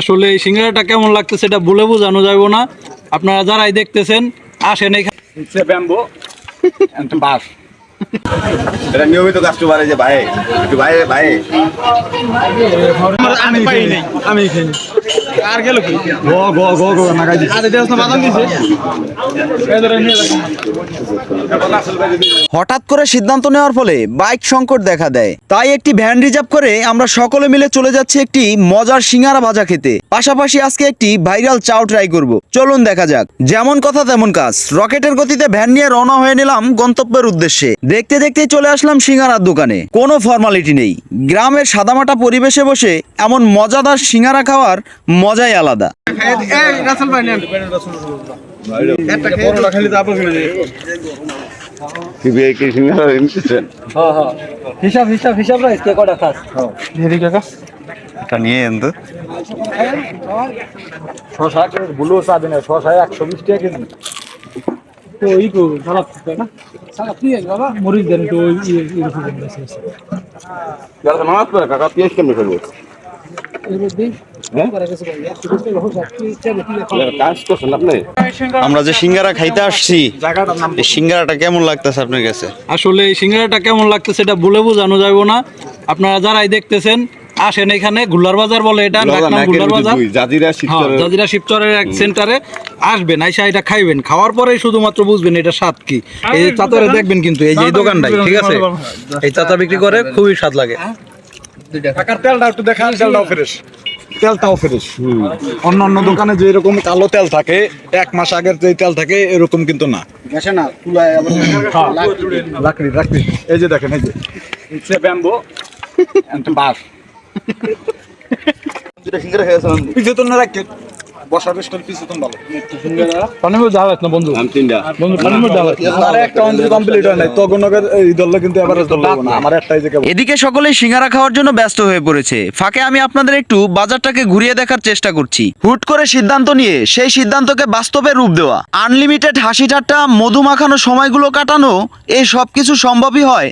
আসলে এই সিঙ্গারাটা কেমন লাগতেছে এটা বলে বোঝানো যাবে না। আপনারা যারাই দেখতেছেন আসেন এখানে। ব্যাম্বো বাস এটা নিয়মিত কাস্টমার যে ভাই একটু ভাই ভাই আমি পাই নাই, আমি খাইনি। আর গেল কি গো গো গো গো না গাই দিছে। আরে দেওস না বাদাম দিছে। হঠাৎ করে সিদ্ধান্ত নেওয়ার ফলে বাইক সংকট দেখা দেয়, তাই একটি ভ্যান রিজার্ভ করে আমরা সকলে মিলে চলে যাচ্ছি একটি মজার সিঙ্গারা ভাজা খেতে। পাশাপাশি আজকে একটি ভাইরাল চাও ট্রাই করব। চলুন দেখা যাক। যেমন কথা তেমন কাজ, রকেটের গতিতে ভ্যান নিয়ে রওনা হয়ে নিলাম গন্তব্যের উদ্দেশ্যে। দেখতে দেখতে চলে আসলাম সিঙ্গারার দোকানে। কোনো ফর্মালিটি নেই, গ্রামের সাদামাটা পরিবেশে বসে এমন মজাদার সিঙ্গারা খাওয়ার মজাই আলাদা। হিসাব রাইস কে কটা খাস? নিয়ে এনতো শশা বুলো সাদে না, শশা 120 টাকা কেজি। তো ওই কো খারাপ না সারা পিএস বাবা মরিচ দেন তো ওই এরকম আছে। যারা মাছ পড়ে কাকা পিএস কেমনে করবে আমরা যে সিঙ্গারা খাইতে আসছি, এই সিঙ্গারাটা কেমন লাগতেছে আপনার কাছে? আসলে এই সিঙ্গারাটা কেমন লাগতেছে এটা বলে বোঝানো যাবে না। আপনারা যারাই দেখতেছেন আসেন এখানে। গুল্লার বাজার বলে এটা, ডাকনাম গুল্লার বাজার, জাজিরা শিবচরের এক সেন্টারে আসবেন, আইসা এটা খাইবেন। খাওয়ার পরে শুধুমাত্র বুঝবেন এটা স্বাদ কি। এই যে চাচারে দেখবেন কিন্তু, এই যে এই দোকানটাই, ঠিক আছে, এই চাচা বিক্রি করে, খুবই স্বাদ লাগে। তেলটা একটু দেখান, তেলটাও ফ্রেশ, তেলটাও ফ্রেশ। অন্য অন্য দোকানে যে এরকম কালো তেল থাকে, 1 মাস আগের যে তেল থাকে এরকম কিন্তু না। লাকড়ি লাকড়ি এই যে দেখেন, এই যে ব্যাম্বো বাস সিঙ্গারা খেয়েছেন পিছে তো না রাখেন, বসার রেস্টুরেন্ট পিছে তো ভালো পানির জাল আছে না বন্ধু? বন্ধু পানির জাল আছে। আরে একটা অন্তর কমপ্লিট হয় নাই তো গনগের এই দললে কিন্তু এভারেজ দল লাগবে না। আমার একটাই যে এদিকে সকলেই সিঙ্গারা খাওয়ার জন্য ব্যস্ত হয়ে পড়েছে। ফাঁকে আমি আপনাদের একটু বাজারটাকে ঘুরিয়ে দেখার চেষ্টা করছি। হুট করে সিদ্ধান্ত নিয়ে সেই সিদ্ধান্তকে বাস্তবে রূপ দেওয়া, আনলিমিটেড হাসি ঠাট্টা, মধু মাখানো সময়গুলো কাটানো, এই সবকিছু সম্ভবই হয়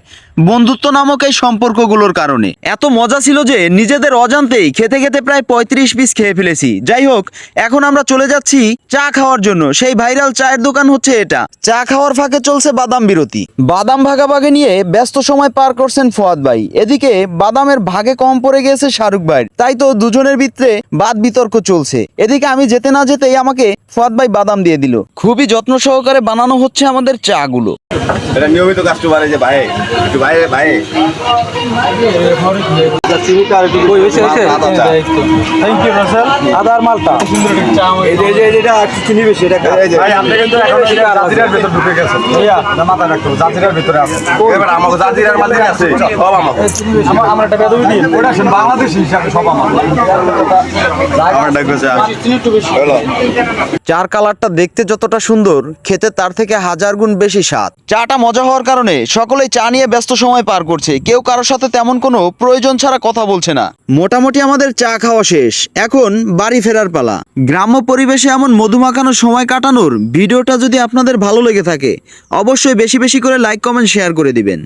বন্ধুত্ব নামক এই সম্পর্কগুলোর কারণে। এত মজা ছিল যে নিজেদের অজান্তেই খেতে খেতে প্রায় 35 পিস খেয়ে ফেলেছি। যাই হোক, এখন আমরা চলে যাচ্ছি চা খাওয়ার জন্য। সেই ভাইরাল চায়ের দোকান হচ্ছে এটা। চা খাওয়ার ফাঁকে চলছে বাদাম বিরতি। বাদাম ভাগাভাগি নিয়ে ব্যস্ত সময় পার করছেন ফুয়াদ ভাই। এদিকে বাদামের ভাগে কম পড়ে গিয়েছে শাহরুখ ভাইয়ের, তাই তো দুজনের ভিতরে বাদ বিতর্ক চলছে। এদিকে আমি যেতে না যেতেই আমাকে ফুয়াদ ভাই বাদাম দিয়ে দিল। খুবই যত্ন সহকারে বানানো হচ্ছে আমাদের চা গুলো। এটা নিয়মিত কাস্টমার যে ভাই একটু ভাই ভাই থ্যাংক ইউ স্যার। আদার মালটা এই যে এটা একটু চিনি বেশি, এটা ভাই আপনি কিন্তু এখন জাজিরার ভিতর ঢুকে গেছেন। না মাথা রাখতে হবে, জাজিরার ভিতরে আছে। এবার আমাকে জাজিরার মাঝে আছে সব আমাকে। আমরা একটা বেদবি দিই, ওটা শুন বাংলাদেশি হিসাবে সব আমাকে। আমার ডাকো চা হলো। চার কালারটা দেখতে যতটা সুন্দর, খেতে তার থেকে 1000 গুণ বেশি স্বাদ। চাটা মজা হওয়ার কারণে সকলেই চা নিয়ে ব্যস্ত সময় পার করছে। কেউ কারোর সাথে তেমন কোনো প্রয়োজন ছাড়া কথা বলছে না। মোটামুটি আমাদের চা খাওয়া শেষ, এখন বাড়ি ফেরার পালা। গ্রাম্য পরিবেশে এমন মধু মাখানো সময় কাটানোর ভিডিওটা যদি আপনাদের ভালো লেগে থাকে, অবশ্যই বেশি বেশি করে লাইক, কমেন্ট, শেয়ার করে দিবেন।